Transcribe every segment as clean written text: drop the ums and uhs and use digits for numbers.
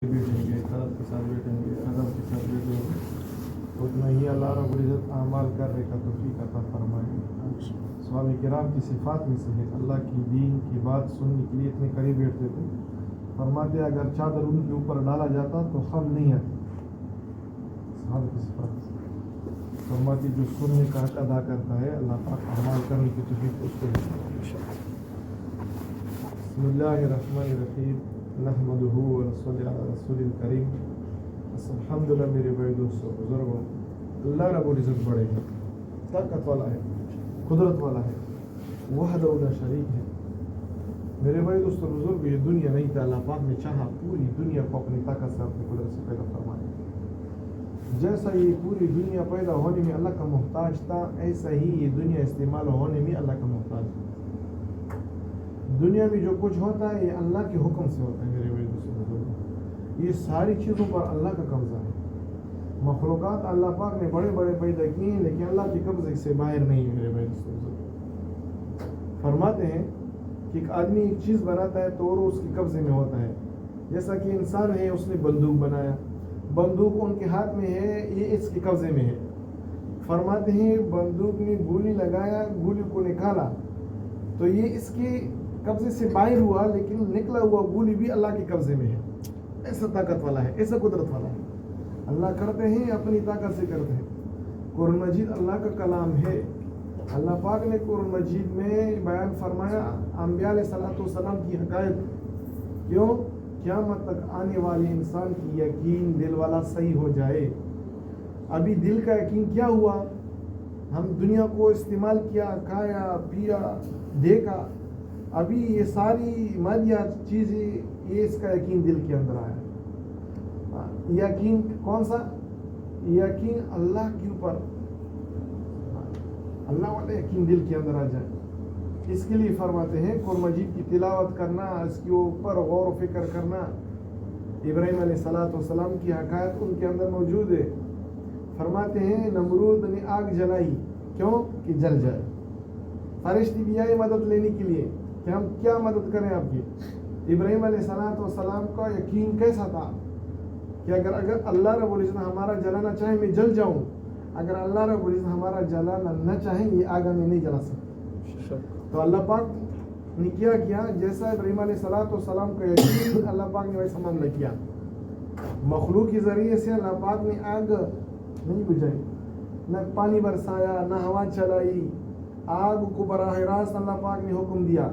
بیٹھیں گے، طلب کے ساتھ بیٹھیں گے، ادب کے ساتھ بیٹھیں گے، اتنا ہی اللہ رب العزت اعمال کرنے کا توفیق عطا فرمائے۔ صحابہ کرام کی صفات میں سے ہے اللہ کی دین کی بات سننے کے لیے اتنے قریب بیٹھتے تھے، فرماتے اگر چادر ان کے اوپر ڈالا جاتا تو خم نہیں آتی۔ صحابہ کی صفات فرماتے جو سننے کا حق ادا کرتا ہے اللہ پاک اعمال کرنے کی توفیق اس کو دیتا ہے۔ بسم اللہ الرحمن الرحیم، نحمدہ ونصلی علی رسول الکریم۔ الحمدللہ میرے بھائی دوستوں بزرگوں، اللہ رب العزت بڑے ہے، طاقت والا ہے، قدرت والا ہے، وحدہ لا شریک ہے۔ میرے بھائی دوستوں بزرگ، یہ دنیا نہیں تھا، اللہ پاک نے چاہا پوری دنیا کو اپنی طاقت سے اپنی قدرت سے پیدا فرمایا۔ جیسا یہ پوری دنیا پیدا ہونے میں اللہ کا محتاج تھا، ایسا ہی یہ دنیا استعمال ہونے میں اللہ کا محتاج ہے۔ دنیا میں جو کچھ ہوتا ہے یہ اللہ کے حکم سے ہوتا ہے۔ میرے بھائی دوستوں بزرگ، یہ ساری چیزوں پر اللہ کا قبضہ ہے۔ مخلوقات اللہ پاک نے بڑے بڑے پیدا کیے ہیں لیکن اللہ کے قبضے سے باہر نہیں ہے۔ میرے بھائی دوستوں بزرگ فرماتے ہیں کہ ایک آدمی ایک چیز بناتا ہے تو وہ اس کے قبضے میں ہوتا ہے۔ جیسا کہ انسان ہے، اس نے بندوق بنایا، بندوق ان کے ہاتھ میں ہے، یہ اس کے قبضے میں ہے۔ فرماتے ہیں بندوق میں گولی لگایا، گولی کو نکالا تو یہ اس کے قبضے سے باہر ہوا لیکن نکلا ہوا گولی بھی اللہ کے قبضے میں ہے۔ ایسا طاقت والا ہے، ایسا قدرت والا ہے۔ اللہ کرتے ہیں اپنی طاقت سے کرتے ہیں۔ قرآن مجید اللہ کا کلام ہے۔ اللہ پاک نے قرآن مجید میں بیان فرمایا انبیاء علیہ السلام کی حقائق، کیوں؟ قیامت تک آنے والے انسان کی یقین دل والا صحیح ہو جائے۔ ابھی دل کا یقین کیا ہوا؟ ہم دنیا کو استعمال کیا، کھایا پیا دیکھا، ابھی یہ ساری مادیات چیزیں، یہ اس کا یقین دل کے اندر آیا۔ یقین کون سا؟ یقین اللہ کے اوپر، اللہ والا یقین دل کے اندر آ جائے۔ اس کے لیے فرماتے ہیں قرآن مجید کی تلاوت کرنا، اس کے اوپر غور و فکر کرنا۔ ابراہیم علیہ السلام کی حقائق ان کے اندر موجود ہے۔ فرماتے ہیں نمرود نے آگ جلائی، کیوں؟ کہ جل جائے۔ فرشتے بھی آئے مدد لینے کے لیے کہ ہم کیا مدد کریں آپ کی۔ ابراہیم علیہ السلام کا یقین کیسا تھا کہ اگر اللہ رب العزت ہمارا جلانا چاہے میں جل جاؤں، اگر اللہ رب العزت ہمارا جلانا نہ چاہیں یہ آگ میں نہیں جلا سکتے۔ تو اللہ پاک نے کیا جیسا ابراہیم علیہ السلام کا یقین اللہ پاک نے ویسا معاملہ کیا۔ مخلوق کے ذریعے سے اللہ پاک نے آگ نہیں بجھائی، نہ پانی برسایا، نہ ہوا چلائی۔ آگ کو براہ راست اللہ پاک نے حکم دیا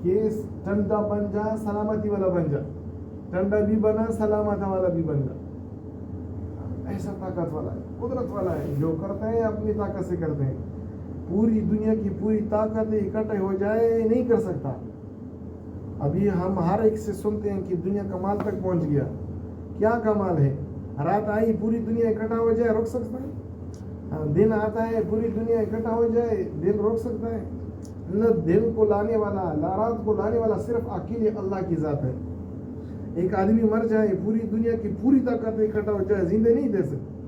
کہ ٹھنڈا بن جا، سلامتی والا بن جا، ٹھنڈا بھی بنا، سلامت والا بھی بن جا۔ ایسا طاقت والا ہے، قدرت والا ہے، جو کرتے ہیں اپنی طاقت سے کرتے ہیں۔ پوری دنیا کی پوری طاقت اکٹھے ہو جائے نہیں کر سکتا۔ ابھی ہم ہر ایک سے سنتے ہیں کہ دنیا کمال تک پہنچ گیا۔ کیا کمال ہے؟ رات آئی پوری دنیا اکٹھا ہو جائے، روک سکتا ہے؟ دن آتا ہے پوری دنیا اکٹھا ہو جائے، دن روک سکتا ہے؟ نہ دن کو لانے والا، رات کو لانے والا صرف اکیلے اللہ کی ذات ہے۔ ایک آدمی مر جائے، پوری دنیا کی پوری طاقت اکٹھا ہو جائے، زندہ نہیں دے سکتے۔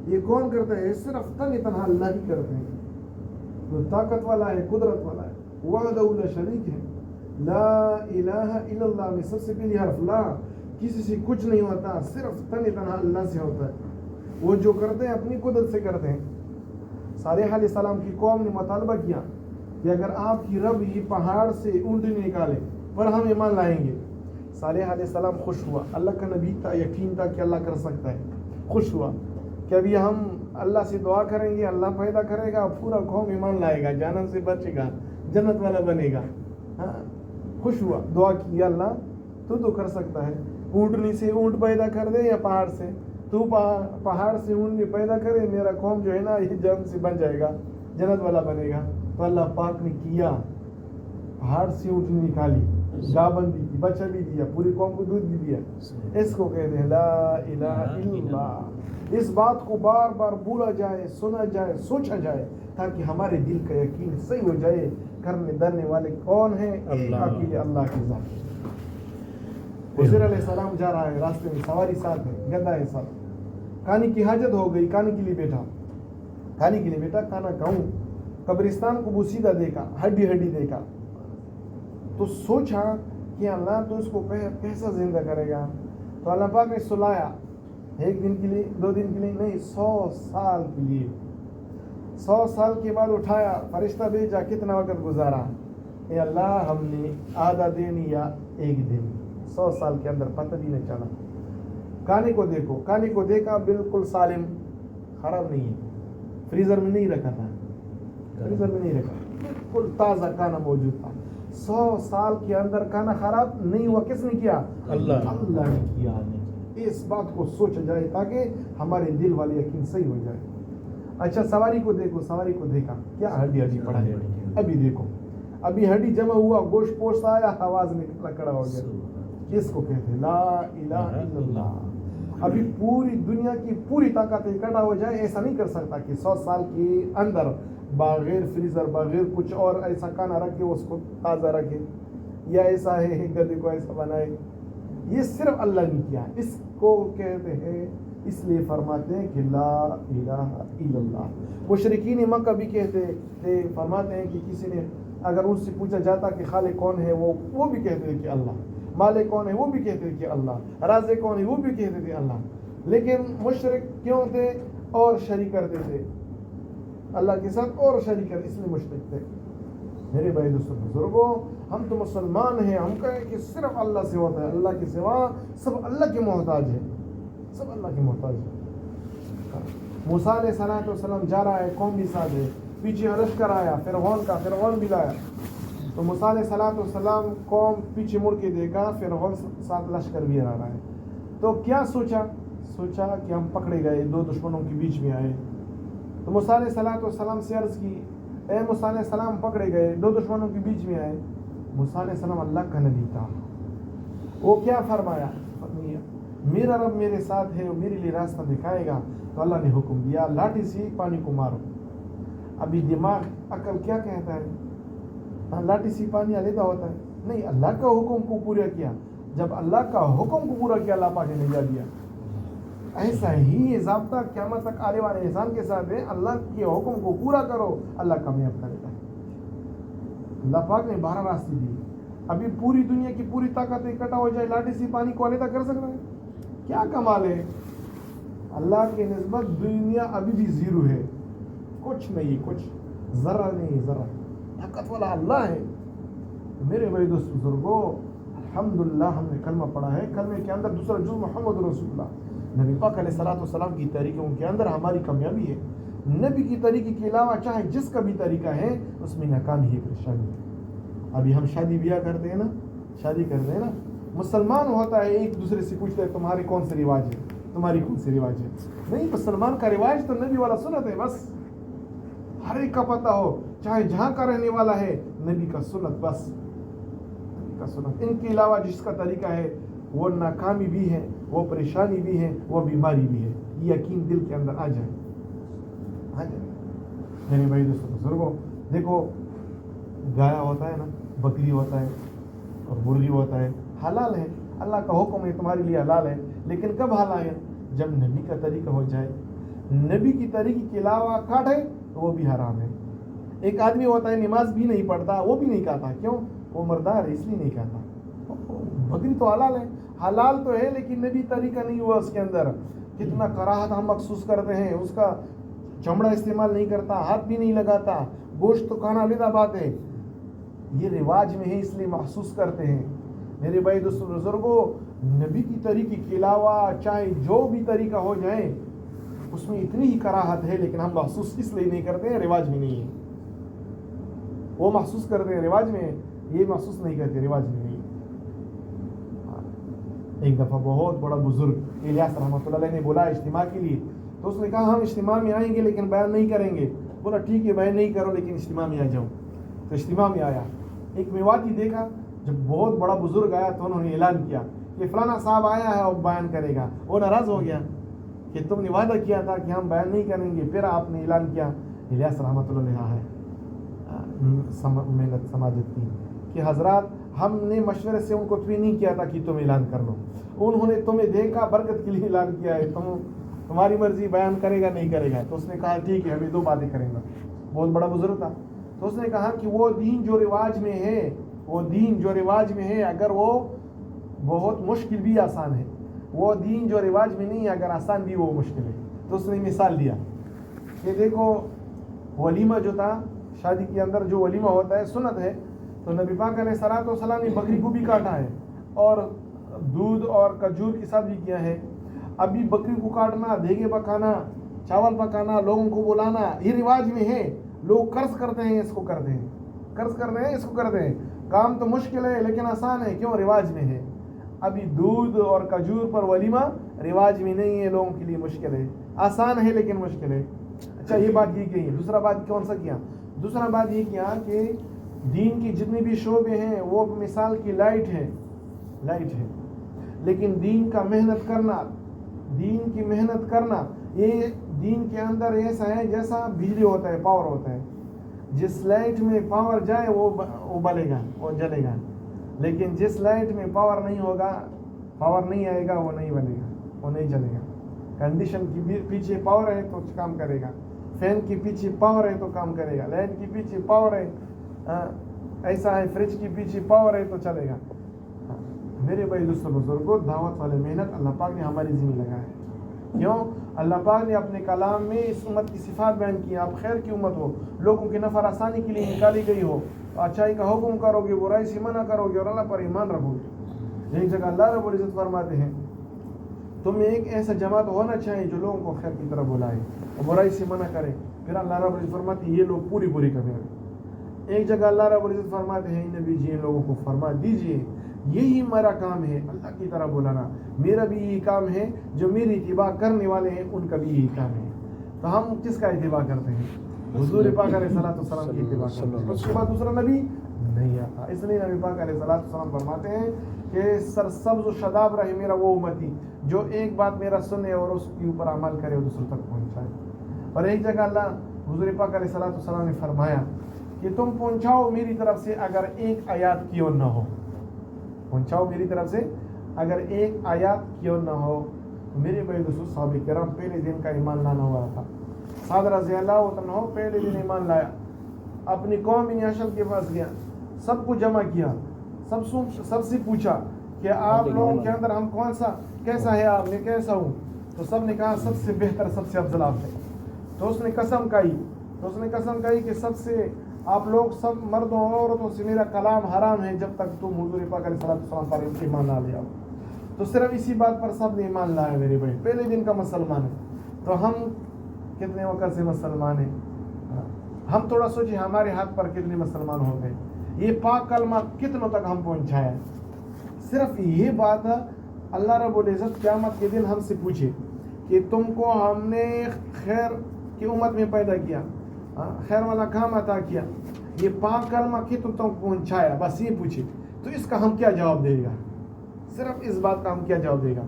یہ کون کرتا ہے؟ صرف تنہا اللہ ہی کرتے ہیں۔ تو طاقت والا ہے، قدرت والا ہے، وحدہ لا شریک ہے۔ لا الہ الا اللہ میں سب سے پہلی حرف لا، کسی سے کچھ نہیں ہوتا، صرف تنہا اللہ سے ہوتا ہے۔ وہ جو کرتے ہیں اپنی قدرت سے کرتے ہیں۔ صالح علیہ السلام کی قوم نے مطالبہ کیا کہ اگر آپ کی رب یہ پہاڑ سے اونٹ نکالے پر ہم ایمان لائیں گے۔ صالح علیہ السلام خوش ہوا، اللہ کا نبی تھا، یقین تھا کہ اللہ کر سکتا ہے، خوش ہوا کہ ابھی ہم اللہ سے دعا کریں گے، اللہ پیدا کرے گا، پورا قوم ایمان لائے گا، جہنم سے بچے گا، جنت والا بنے گا۔ خوش ہوا، دعا کی، یا اللہ تو کر سکتا ہے، اونٹنی سے اونٹ پیدا کر دے یا پہاڑ سے، تو پہاڑ سے اونٹ پیدا کرے، میرا قوم جو ہے نا یہ جنت سے بن جائے گا، جنت والا بنے گا۔ تو اللہ پاک نے کیا، پہاڑ سے اونٹنی نکالی، گابن بھی دی، بچہ بھی دیا، پوری قوم کو دودھ بھی دیا۔ اس کو کہتے ہیں لا الہ الا اللہ۔ اس بات کو بار بار بولا جائے، سنا جائے، سوچا جائے تاکہ ہمارے دل کا یقین صحیح ہو جائے۔ کرنے درنے والے کون ہیں؟ اکیلے اللہ کی ذات۔ حضور علیہ السلام جا رہا ہے، راستے میں سواری ساتھ ہے، گدھا ہے ساتھ، کھانے کی حاجت ہو گئی، کھانے کے لیے بیٹھا، کھانا کھاؤں۔ قبرستان کو بوسیدہ دیکھا، ہڈی دیکھا تو سوچا کہ اللہ تو اس کو کیسا زندہ کرے گا؟ تو اللہ پاک نے سلایا 1 دن کے لیے 2 دن کے لیے نہیں 100 سال کے لیے 100 سال کے بعد اٹھایا فرشتہ بھیجا کتنا وقت گزارا اے اللہ ہم نے آدھا دن یا 1 دن 100 سال کے اندر پتہ بھی نہیں چلا کھانے کو دیکھو کھانے کو دیکھا بالکل سالم خراب نہیں ہے فریزر میں نہیں رکھا تھا فریزر میں نہیں رکھا بالکل تازہ کھانا موجود تھا 100 سال کے اندر کھانا خراب نہیں ہوا کس نے کیا اللہ نے کیا اس بات کو سوچا جائے تاکہ ہمارے دل والے یقین صحیح ہو جائے اچھا سواری کو دیکھو سواری کو دیکھا کیا ہڈی پڑا ہے ابھی دیکھو ابھی ہڈی جمع ہوا گوشت پوشت آیا آواز نکلا کڑا ہو گیا اس کو کہتے ہیں لا الہ الا اللہ ابھی پوری دنیا کی پوری طاقت اکٹھا ہو جائے ایسا نہیں کر سکتا کہ 100 سال کے اندر بغیر فریزر بغیر کچھ اور ایسا کھانا رکھے اس کو تازہ رکھے یا ایسا ہے گدے کو ایسا بنائے یہ صرف اللہ نے کیا اس کو کہتے ہیں اس لیے فرماتے ہیں کہ لا الہ الا اللہ مشرکین مکہ بھی کہتے تھے فرماتے ہیں کہ کسی نے اگر ان سے پوچھا جاتا کہ خالق کون ہے وہ بھی کہتے ہیں کہ اللہ مالک کون ہے وہ بھی کہتے ہیں کہ اللہ رازق کون ہے وہ بھی کہتے تھے اللہ لیکن مشرک کیوں تھے اور شریک کرتے تھے اللہ کے ساتھ اور شریک کرتے اس لیے مشرک تھے میرے بھائی دوستوں بزرگوں ہم تو مسلمان ہیں ہم کہیں کہ صرف اللہ سے ہوتا ہے اللہ کے سوا سب اللہ کے محتاج ہے سب اللہ کے محتاج ہے موسیٰ علیہ السلام جا رہا ہے قوم بھی ساتھ ہے پیچھے لشکر آیا فرعون بھی لایا تو موسیٰ علیہ السلام قوم پیچھے مڑ کے دیکھا فرعون ساتھ لشکر بھی آ رہا ہے تو کیا سوچا کہ ہم پکڑے گئے 2 دشمنوں کے بیچ میں آئے تو موسیٰ علیہ السلام سے عرض کی اے موسیٰ علیہ السلام پکڑے گئے 2 دشمنوں کے بیچ میں آئے موسیٰ علیہ السلام اللہ کا نبی تھا وہ کیا فرمایا میرا رب میرے ساتھ ہے وہ میرے لیے راستہ دکھائے گا تو اللہ نے حکم دیا لاٹھی سے پانی کو مارو ابھی دماغ عقل کیا کہتا ہے لاٹھی سے پانی علیحدہ ہوتا ہے نہیں اللہ کا حکم کو پورا کیا جب اللہ کا حکم کو پورا کیا اللہ پاک نے نجات دیا ایسا ہی یہ ضابطہ قیامت تک آنے والے انسان کے ساتھ ہے اللہ کے حکم کو پورا کرو اللہ کامیاب کرتا ہے اللہ پاک نے 12 راستے دیے ابھی پوری دنیا کی پوری طاقت اکٹھا ہو جائے لاٹھی سے پانی کو علیحدہ کر سکتا ہے کیا کمال ہے اللہ کے نسبت دنیا ابھی بھی زیرو ہے کچھ نہیں کچھ ذرہ نہیں ذرہ طاقت والا اللہ ہے میرے بھائی دوست بزرگوں الحمدللہ ہم نے کلمہ پڑھا ہے کلمے کے اندر دوسرا جز محمد رسول اللہ نبی پاک علیہ السلام کی طریقوں کے اندر ہماری کامیابی ہے نبی کی طریقے کے علاوہ چاہے جس کا بھی طریقہ ہے اس میں ناکامی ہے پریشانی ہے ابھی ہم شادی بیاہ کرتے ہیں نا شادی کرتے ہیں نا مسلمان ہوتا ہے ایک دوسرے سے پوچھتا ہے تمہارے کون سے رواج ہے تمہاری کون سی رواج ہے نہیں مسلمان کا رواج تو نبی والا سنت ہے بس ہر ایک کا پتہ ہو چاہے جہاں کا رہنے والا ہے نبی کا سنت بس نبی کا سنت ان کے علاوہ جس کا طریقہ ہے وہ ناکامی بھی ہے وہ پریشانی بھی ہے وہ بیماری بھی ہے یہ یقین دل کے اندر آ جائے میرے بھائی دوستوں بزرگوں دیکھو گایا ہوتا ہے نا بکری ہوتا ہے اور مرغی ہوتا ہے حلال ہے اللہ کا حکم ہے تمہارے لیے حلال ہے لیکن کب حلال ہے جب نبی کا طریقہ ہو جائے نبی کی طریقے کے علاوہ کاٹے تو وہ بھی حرام ہے ایک آدمی ہوتا ہے نماز بھی نہیں پڑھتا وہ بھی نہیں کھاتا کیوں وہ مردار ہے اس لیے نہیں کھاتا بکری تو حلال ہے حلال تو ہے لیکن نبی طریقہ نہیں ہوا اس کے اندر کتنا کراہت ہم محسوس کرتے ہیں اس کا چمڑا استعمال نہیں کرتا ہاتھ بھی نہیں لگاتا گوشت تو کھانا علیحدہ بات ہے یہ رواج میں ہے اس لیے محسوس کرتے ہیں میرے بھائی دوستوں بزرگوں نبی کی طریقے کے علاوہ چاہے جو بھی طریقہ ہو جائے اس میں اتنی ہی کراہت ہے لیکن ہم محسوس اس لیے نہیں کرتے ہیں رواج میں نہیں ہے وہ محسوس کرتے ہیں رواج میں یہ محسوس نہیں کرتے رواج میں نہیں ایک دفعہ بہت بڑا بزرگ الیاس رحمۃ اللہ علیہ نے بولا اجتماع کے لیے تو اس نے کہا ہم اجتماع میں آئیں گے لیکن بیان نہیں کریں گے بولا ٹھیک ہے بیان نہیں کرو لیکن اجتماع میں آ جاؤ تو اجتماع میں آیا ایک میواتی دیکھا جب بہت بڑا بزرگ آیا تو انہوں نے اعلان کیا کہ فلانا صاحب آیا ہے اور بیان کرے گا وہ ناراض ہو گیا کہ تم نے وعدہ کیا تھا کہ ہم بیان نہیں کریں گے پھر آپ نے اعلان کیا الیاس رحمۃ اللہ علیہ ہے محنت سماجت کی کہ حضرات ہم نے مشورے سے ان کو تو نہیں کیا تھا کہ تم اعلان کر لو انہوں نے تمہیں دیکھا برکت کے لیے اعلان کیا ہے تمہاری مرضی بیان کرے گا نہیں کرے گا تو اس نے کہا ٹھیک ہے ابھی 2 باتیں کریں گا بہت بڑا بزرگ تھا تو اس نے کہا کہ وہ دین جو رواج میں ہے اگر وہ بہت مشکل بھی آسان ہے وہ دین جو رواج میں نہیں ہے، اگر آسان بھی وہ مشکل ہے. تو اس نے مثال دیا کہ دیکھو ولیمہ جو تھا شادی کے اندر، جو ولیمہ ہوتا ہے سنت ہے، تو نبی پاک علیہ الصلوۃ والسلام نے بکری کو بھی کاٹا ہے اور دودھ اور کھجور کے ساتھ بھی کیا ہے. ابھی بکری کو کاٹنا، دیگے پکانا، چاول پکانا، لوگوں کو بلانا، یہ رواج میں ہے. لوگ قرض کرتے ہیں، اس کو کرتے ہیں، قرض کرتے ہیں، اس کو کرتے ہیں. کام تو مشکل ہے لیکن آسان ہے، کیوں؟ رواج میں ہے. ابھی دودھ اور کھجور پر ولیمہ رواج میں نہیں ہے، لوگوں کے لیے مشکل ہے. آسان ہے لیکن مشکل ہے. اچھا یہ بات یہ کہی. دوسرا بات کون سا کیا؟ دوسرا بات یہ کیا کہ دین کی جتنی بھی شعبے ہیں وہ مثال کی لائٹ ہے، لیکن دین کا محنت کرنا، دین کی محنت کرنا، یہ دین کے اندر ایسا ہے جیسا بجلی ہوتا ہے، پاور ہوتا ہے. جس لائٹ میں پاور جائے وہ بلے گا، وہ جلے گا. لیکن جس لائٹ میں پاور نہیں ہوگا، پاور نہیں آئے گا، وہ نہیں بنے گا، وہ نہیں جلے گا. کنڈیشن کی پیچھے پاور ہے تو کام کرے گا، فین کی پیچھے پاور ہے تو کام کرے گا، لائٹ کی پیچھے پاور ہے، ایسا ہے فریج کی پیچھے پاور ہے تو چلے گا. میرے بھائی دوستوں بزرگوں، دعوت والے محنت اللہ پاک نے ہماری ذمہ لگا ہے. کیوں؟ اللہ پاک نے اپنے کلام میں اس امت کی صفات بیان کی. آپ خیر کی امت ہو، لوگوں کی نفع آسانی کے لیے نکالی گئی ہو، اچھائی کا حکم کرو گے، برائی سے منع کرو گے اور اللہ پر ایمان رکھو گے. ایک جگہ اللہ رب العزت فرماتے ہیں تم ایک ایسا جماعت ہونا چاہیے جو لوگوں کو خیر کی طرف بلائے اور برائی سے منع کرے. پھر اللہ رب العزت فرماتے ہیں یہ لوگ پوری کامیابی. ایک جگہ اللہ رب العزت فرماتے ہیں نبی جی ان لوگوں کو فرما دیجئے یہی میرا کام ہے، اللہ کی طرف بلانا. میرا بھی یہی کام ہے، جو میری اتباع کرنے والے ہیں ان کا بھی یہی کام ہے. تو ہم کس کا اتباع کرتے ہیں؟ حضور پاک علیہ السلام کی اتباع کرتے ہیں. اس کے بعد دوسرا نبی نہیں آتا. اس لیے نبی پاک علیہ السلام فرماتے ہیں کہ سرسبز و شاداب رہے میرا وہ امتی جو ایک بات میرا سنے اور اس کے اوپر عمل کرے اور دوسروں تک پہنچائے. اور ایک جگہ اللہ حضور پاک علیہ السلام نے فرمایا کہ تم پہنچاؤ میری طرف سے اگر ایک آیات کیوں نہ ہو، پہنچاؤ میری طرف سے اگر ایک آیات کیوں نہ ہو. میرے بھائی دوستو، صحابہ کرام پہلے دن کا ایمان لانا ہوا تھا. سعد رضی اللہ عنہ پہلے دن ایمان لایا، اپنی قوم بنی ہاشم کے پاس گیا، سب کو جمع کیا، سب سے پوچھا کہ آپ لوگوں کے اندر ہم کیسا ہے، آپ میں کیسا ہوں؟ تو سب نے کہا سب سے بہتر، سب سے افضل آپ ہے. تو اس نے قسم کہی کہ سب سے آپ لوگ سب مردوں اور عورتوں سے میرا کلام حرام ہے جب تک تم حضور پاک علیہ السلام پر ایمان نہ لے آؤ. تو صرف اسی بات پر سب نے ایمان لایا. میرے بھائی پہلے دن کا مسلمان ہے. تو ہم کتنے وقت سے مسلمان ہیں؟ ہم تھوڑا سوچیں ہمارے ہاتھ پر کتنے مسلمان ہو گئے. یہ پاک کلمہ کتنوں تک ہم پہنچایا. صرف یہ بات اللہ رب العزت قیامت کے دن ہم سے پوچھے کہ تم کو ہم نے خیر کی امت میں پیدا کیا، خیر والا کام عطا کیا، یہ پاک کلمہ کتنوں تک پہنچایا، بس یہ پوچھے تو اس کا ہم کیا جواب دے گا؟ صرف اس بات کا ہم کیا جواب دے گا؟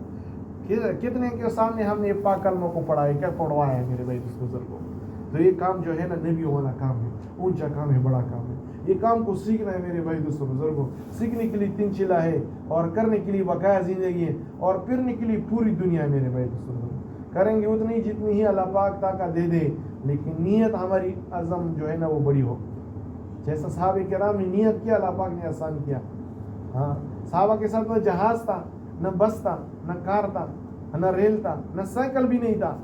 کتنے کے سامنے ہم نے پاک کلمہ کو پڑھوایا ہے میرے بھائی اس بزرگ کو. تو یہ کام جو ہے نا نبیوں والا کام ہے، اونچا کام ہے، بڑا کام ہے. یہ کام کو سیکھنا ہے میرے بھائی دوستوں بزرگوں. سیکھنے کے لیے 3 چیلا ہے اور کرنے کے لیے بقایا زندگی ہے اور پھرنے کے لیے پوری دنیا ہے میرے بھائی دوستوں بزرگوں. کریں گے اتنی جتنی ہی اللہ پاک طاقت دے دے، لیکن نیت ہماری عزم جو ہے نا وہ بڑی ہو. جیسا صحابہ کرام نے نیت کیا اللہ پاک نے آسان کیا. ہاں صحابہ کے ساتھ نہ جہاز تھا، نہ بس تھا، نہ کار تھا، نہ ریل تھا، نہ سائیکل بھی نہیں تھا.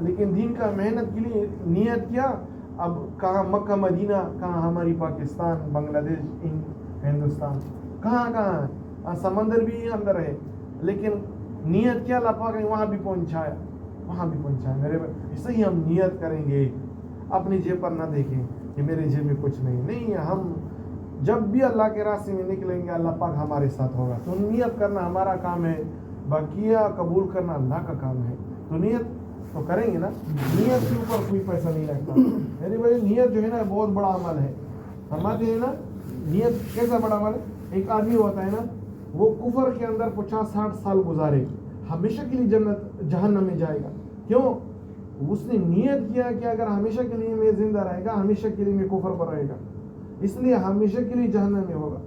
لیکن دین کا محنت کے لیے نیت کیا. اب کہاں مکہ مدینہ، کہاں ہماری پاکستان، بنگلہ دیش، ہندوستان، کہاں سمندر بھی اندر ہے، لیکن نیت کیا اللہ پاک نے وہاں بھی پہنچایا. میرے اس سے ہی ہم نیت کریں گے. اپنی جیب پر نہ دیکھیں کہ میرے جیب میں کچھ نہیں. ہم جب بھی اللہ کے راستے میں نکلیں گے اللہ پاک ہمارے ساتھ ہوگا. تو نیت کرنا ہمارا کام ہے، بقیہ قبول کرنا اللہ کا کام ہے. تو نیت تو کریں گے نا. نیت کے اوپر کوئی پیسہ نہیں لگتا میرے بھائی. نیت جو ہے نا بہت بڑا عمل ہے. فرماتے ہیں نا نیت کیسا بڑا عمل ہے. ایک آدمی ہوتا ہے نا، وہ کفر کے اندر 50-60 سال گزارے، ہمیشہ کے لیے جہنم میں جائے گا. کیوں؟ اس نے نیت کیا کہ اگر ہمیشہ کے لیے میں زندہ رہے گا، ہمیشہ کے لیے میں کفر پر رہے گا، اس لیے ہمیشہ کے لیے جہنم میں ہوگا.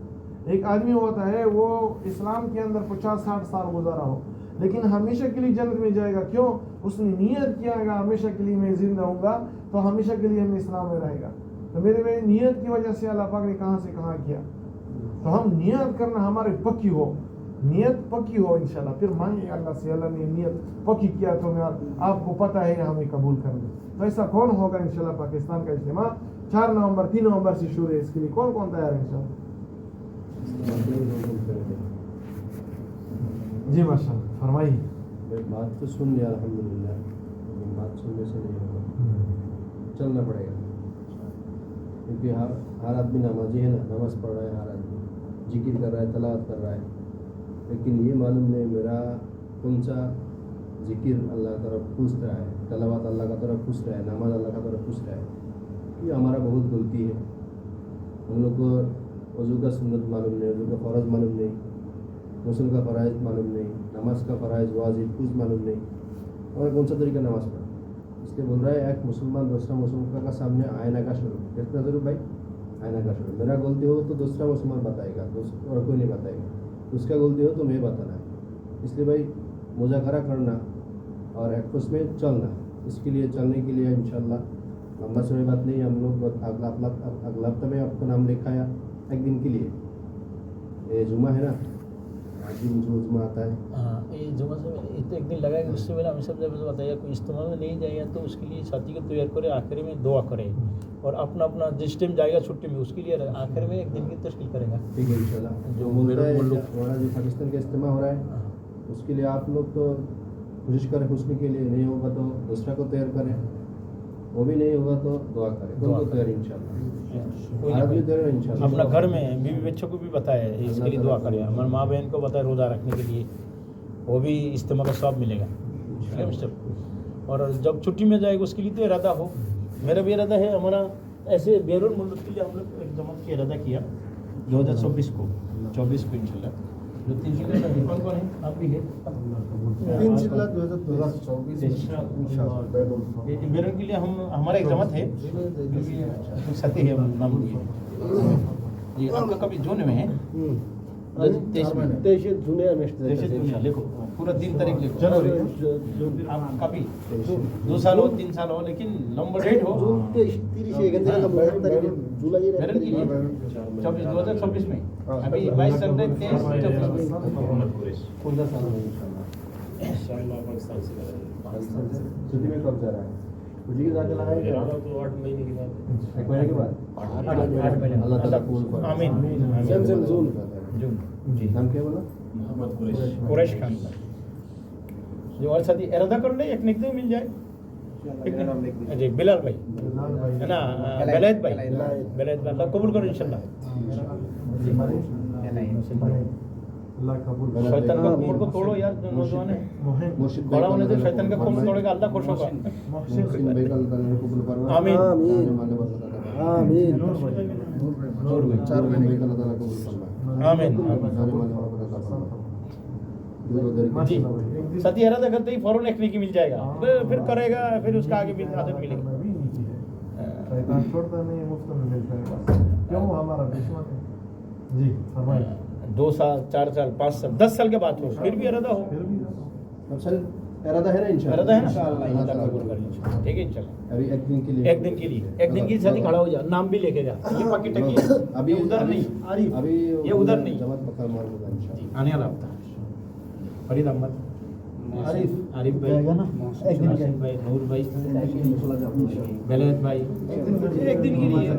ایک آدمی ہوتا ہے وہ اسلام کے اندر 50-60 سال گزارا ہو لیکن ہمیشہ کے لیے جنت میں جائے گا. کیوں؟ اس نے نیت کیا اگر ہمیشہ کے لیے میں زندہ ہوں گا تو ہمیشہ کے لیے ہمیں اسلام میں رہے گا. تو میرے میں نیت کی وجہ سے اللہ پاک نے کہاں سے کہاں کیا. تو ہم نیت کرنا ہمارے پکی ہو نیت پکی ہو انشاءاللہ پھر مانگے اللہ سے اللہ نے نیت پکی کیا تو میں آپ کو پتہ ہے ہمیں قبول کر لیں. تو ایسا کون ہوگا انشاءاللہ پاکستان کا اجتماع 4 نومبر 3 نومبر سے شروع ہے, اس کے لیے کون کون تیار ہے انشاءاللہ؟ جی ماشاء اللہ فرمائیے. بات تو سن لیا الحمدللہ, لیکن بات سننے سے نہیں ہوگا, چلنا پڑے گا, کیونکہ ہر آدمی نمازی ہے نا, نماز پڑھ رہا ہے, ہر آدمی ذکر کر رہا ہے, تلاوت کر رہا ہے, لیکن یہ معلوم نہیں میرا کون سا ذکر اللہ کی طرف خوش رہا ہے, تلاوت اللہ کا طرف خوش رہا ہے, نماز اللہ کا طرف خوش رہا ہے. یہ ہمارا بہت غلطی ہے. ہم لوگ کو وضو کا سنت معلوم نہیں, وضو کا فرض معلوم نہیں, غسل کا فرائض معلوم نہیں, نماز کا فرائض واجب کچھ معلوم نہیں, اور کون سا طریقہ نماز پڑھا. اس لیے بول رہا ہے ایک مسلمان دوسرا مسلمان کا سامنے آئینہ کا شروع, کتنا ضرور بھائی, آئینہ کا شروع. میرا غلطی ہو تو دوسرا مسلمان بتائے گا, اور کوئی نہیں بتائے گا. اس کا غلطی ہو تو میں بتانا ہے. اس لیے بھائی مذاکرہ کرنا اور ایک اس میں چلنا, اس کے لیے چلنے کے لیے انشاءاللہ لمبا سوئی بات نہیں. ہم لوگ اگلا ہفتہ میں آپ کا نام لکھا ہے ایک دن کے لیے. یہ جمعہ ہے نا, آج دن جو جمعہ آتا ہے, ہاں یہ جمعہ سے ایک دن لگائے گا. اس سے پہلے ہمیں سب سے بتایا کوئی اجتماع میں نہیں جائے گا تو اس کے لیے ساتھی کو تیار کرے, آخر میں دعا کرے, اور اپنا اپنا جس ٹائم جائے گا چھٹی میں اس کے لیے آخر میں ایک دن کی تشکیل کرے گا. ٹھیک ہے انشاءاللہ. جو بول رہا ہے ہمارا جو پاکستان کا اجتماع ہو رہا ہے اس کے لیے آپ لوگ تو کوشش کریں پوچھنے کے لیے, نہیں ہوگا تو دوسرا کو تیار کریں, وہ بھی نہیں ہوگا تو دعا کریں, دو کو تیار انشاءاللہ. اپنا گھر میں بیوی بچوں کو بھی بتایا اس کے لیے دعا کرے, ہمارے ماں بہن کو بتایا روزہ رکھنے کے لیے, وہ بھی اجتماع کا ثواب ملے گا. اور جب چھٹی میں جائے گا اس کے لیے تو ارادہ ہو. میرا بھی ارادہ ہے, ہمارا ایسے بیرون ملک کے لیے ہم لوگ ایک جماعت کی ارادہ کیا 2024 کو انشاءاللہ. جو 3 ضلع کون کون ہے, آپ بھی ہے 3 ضلع 2024 بیرون کے لیے ہمارا ایک جماعت ہے ستی ہے نام لیے. جی آپ کا کبھی جون میں ہے 23 جون لکھو پورا 3 تاریخ لکھو. آپ کبھی 2 سال ہو 3 سال ہو لیکن لمبا ڈیٹ ہو. بیرون کے لیے 2024 میں ابھی 22 چل رہے 23 کون سا سال ہوگا انشاءاللہ؟ چھٹی میں کب جا رہا ہے؟ مجھے کی ذات لگا ہے تو 8 مہینے کے بعد, 1 مہینے کے بعد 8 مہینے. اللہ تعالیٰ قبول فرمائے. آمین. جون جی نام کیا بولا؟ محمد قریش خان. جو اور ساتھی ارادہ کر لے ایک نکتے مل جائے. جی بلال بھائی ہے نا, بلید بھائی اللہ قبول کرو انشاءاللہ. اللہ قبول. شیطان کا کمر کو توڑو یار, جو نوجوان ہے بڑا ہونے سے شیطان کا کمر توڑے گا, اللہ خوش ہوگا. آمین آمین. آمین. جی ساتھی ارادہ کرتے ہی فوراً ایک نیکی مل جائے گا, پھر کرے گا, پھر اس کا آگے بھی عادت ملے گا. شیطان چھوڑتا نہیں, مفت میں ملتا ہے, کیوں ہمارا دشمن ہے. جی فرمائیے. 2 سال 4 سال 5 سال 10 سال کے بعد ہو, پھر بھی ارادہ ہو. ارادہ ہے نا انشاءاللہ. ارادہ ہے نا, اللہ قبول کر انشاءاللہ. ٹھیک ہے انشاءاللہ. ابھی ایک دن کے لیے ایک دن کی ساتھی کھڑا ہو جا, نام بھی لے کے جا. یہ پکی ٹکی ابھی ادھر نہیں, ابھی یہ ادھر نہیں, جماعت مکہ مار ہوگا انشاءاللہ. آنے والا ہفتہ. فرید احمد, عارف بھائی, محسن بھائی, نور بھائی, بلید بھائی, ایک دن کے لیے.